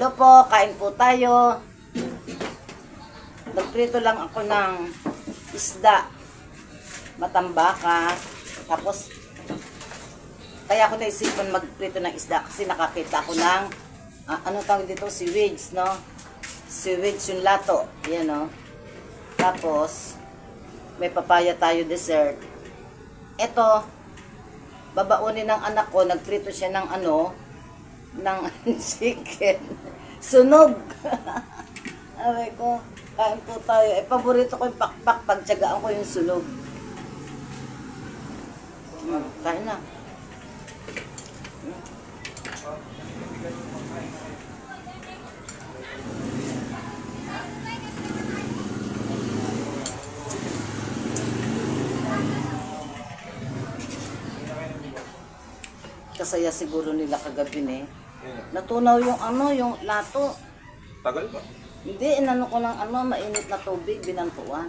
Hello po, kain po tayo. Nagprito lang ako ng isda. Matambaka. Tapos, kaya ako naisipan magprito ng isda kasi nakakita ako ng, ano tawag dito? Seaweeds, no? Seaweeds yung lato. Yan, no? Tapos, may papaya tayo dessert. Ito, babaunin ng anak ko, nagprito siya ng ano, ng chicken. Sunog. Aray ko, kain po tayo. Eh, paborito ko yung pakpak, pagtsagaan ko yung sunog. Kain na. Kasaya siguro nila kagabi eh. Natunaw yung ano, yung lato. Tagal ba? Hindi, inano ko ng ano, mainit na tubig, binantuan.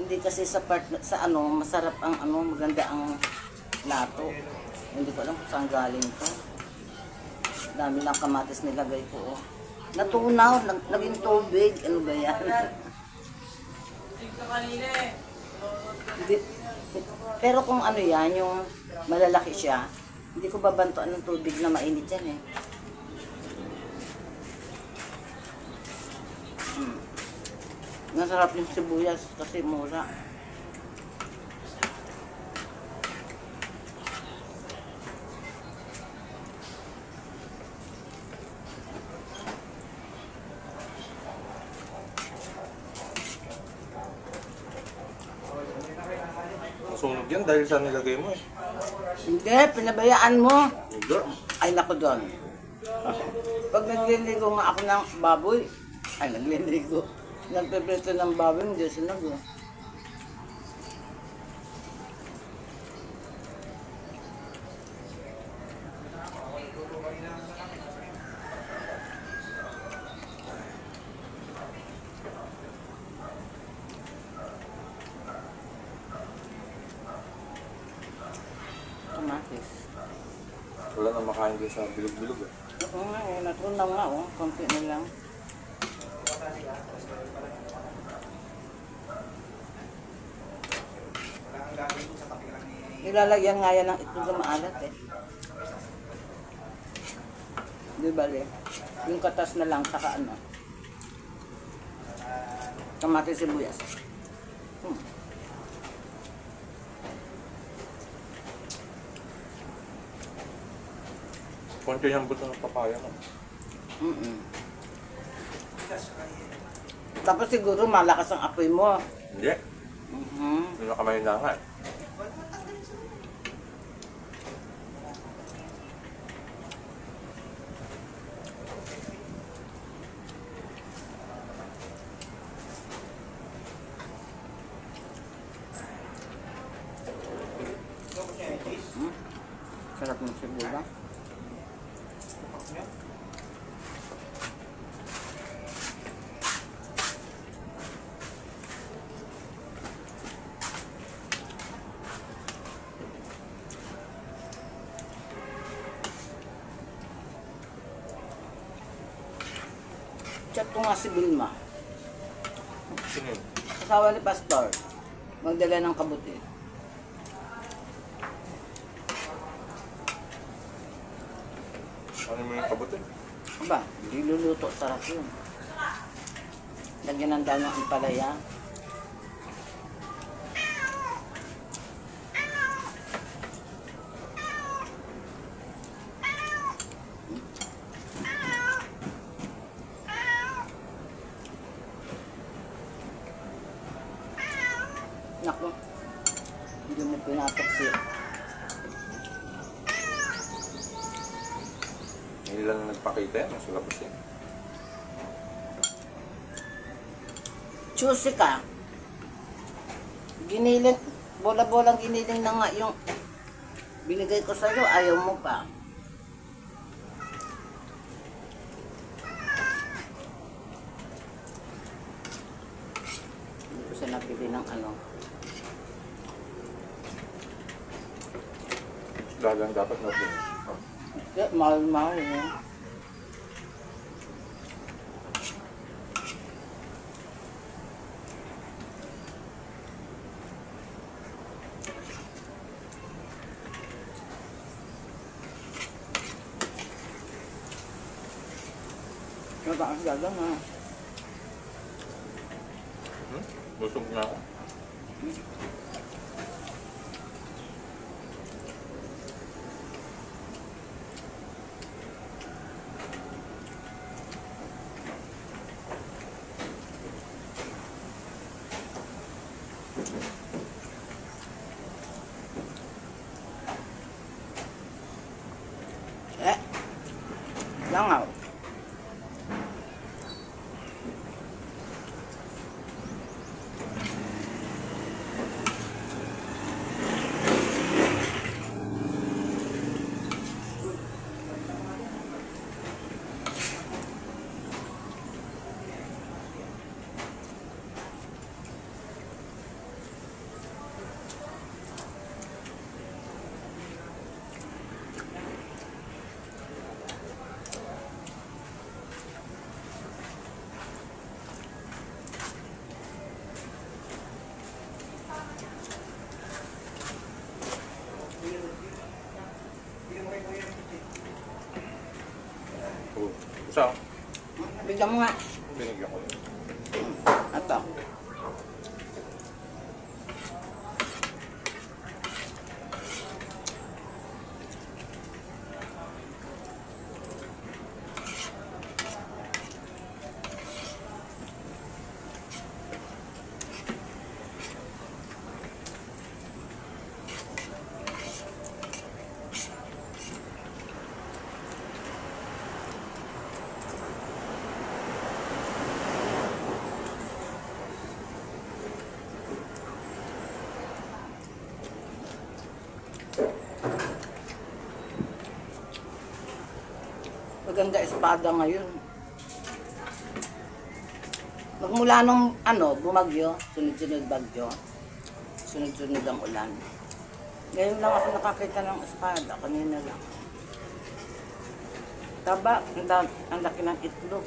Hindi kasi sa part, sa ano, masarap ang ano, maganda ang lato. Hindi ko alam kung saan galing to. Dami lang kamatis nilagay ko. Oh. Natunaw, naging tubig. Ano ba yan? Hindi, pero kung ano yan, yung malalaki siya, hindi ko babantuan ng tubig na mainit yan eh. Masarap yung sibuyas kasi mura. Masunog yan dahil sa nilagay mo eh. Hindi, pinabayaan mo. Hindi. Ay, naku doon. Pag nagliligo nga ako ng baboy, ay nagliligo. Nagpiprito ng baboy, hindi sunog eh. Kamatis. Wala na makain din sa bilog-bilog eh. Oo nga eh, natunaw nga oh, konti na lang. Nilalagyan nga yan ng itlog na maalat eh. Di bale, yung katas na lang saka ano. Kamatis sibuyas. Konti yung buto ng papaya mo. Tapos siguro malakas ang apoy mo. Hindi. Hindi na kamay na nga eh. Sarap ng sibuyas. Chat ko nga si Vilma. Sino yun? Asawa ni Pastor. Magdala ng kabuti. Ano mo yung kabuti? Aba, niluluto. Sarap yun. Lagyan ng dami ng palaya. Naku, hindi mo pinatok siya. Hindi lang nagpakita yan. Nasa labas yan. Choosy ka. Giniling, bola-bolang giniling na nga yung binigay ko sa'yo, ayaw mo pa. Hindi ko siya napili ng ano. Dalang dapat natin. Mahal-mahal eh. Mataas gagang ha. Busog na ako. Eh. Langaw. Oh, isa. Bigyan mo nga. Binigyan ko yun. Ito. Maganda espada ngayon. Magmula nung bumagyo, sunod-sunod bagyo, sunod-sunod ang ulan. Ngayon lang ako nakakita ng espada, kanina lang. Taba, ang laki ng itlog.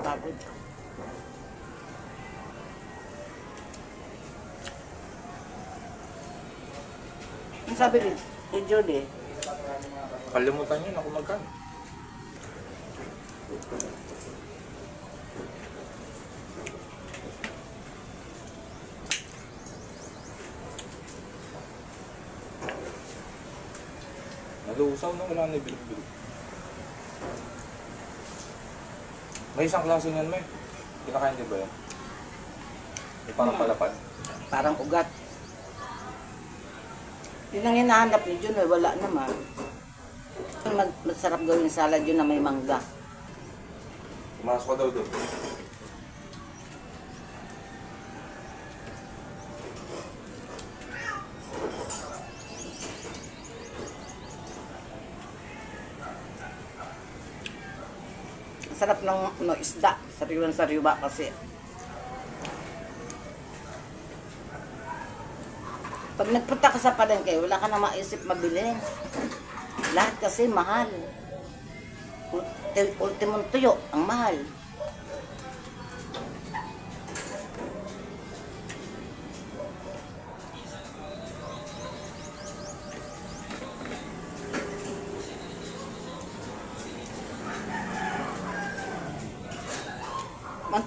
Pagod. Ang sabi ni Judy, Kalimutan niyo na kung magkano. Nalusaw na wala na bilog-bilog. May isang klase niyan, may. Kinakain din ba yan? May parang palapad. parang ugat. Yun ang hinahanap ni Jun, wala naman. Masarap gawin salad yun na may mangga. Pumasok ka daw doon. Sarap ng isda, sariwa kasi. Pag nagpunta ka sa palengke, wala ka na maisip mabili. Lahat kasi mahal. Ultimong tuyo, ang mahal.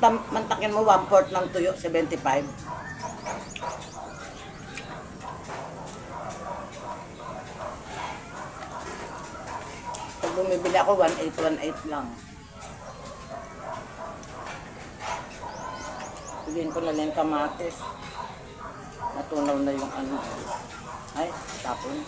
Mantakin mo 1/4 ng tuyo, 75. Pag bumibili ako, 1/8 lang. Piliin ko na lang yung kamatis. Natunaw na yung ano. Ay, tapon.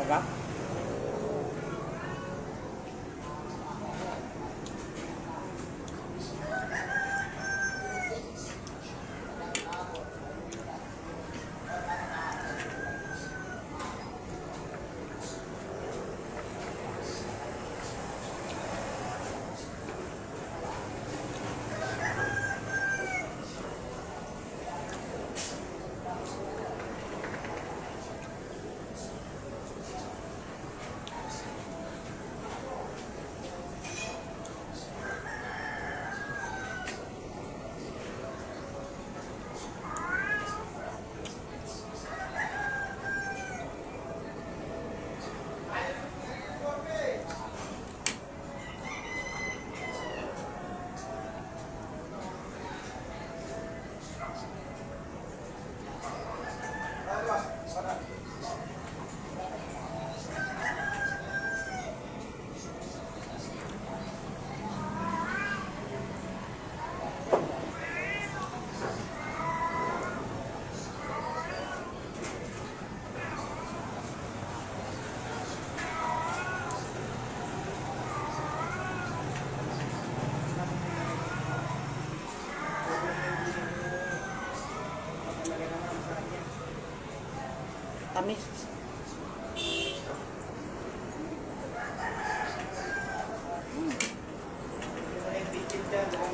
Sarap. Tamis.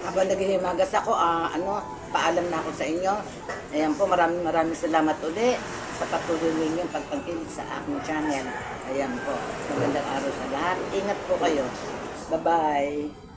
Habang naghihimagas ako, paalam na ako sa inyo. Ayan po, maraming salamat uli sa patuloy ninyong pagtangkilik sa aking channel. Ayan po, magandang araw sa lahat. Ingat po kayo. Bye-bye.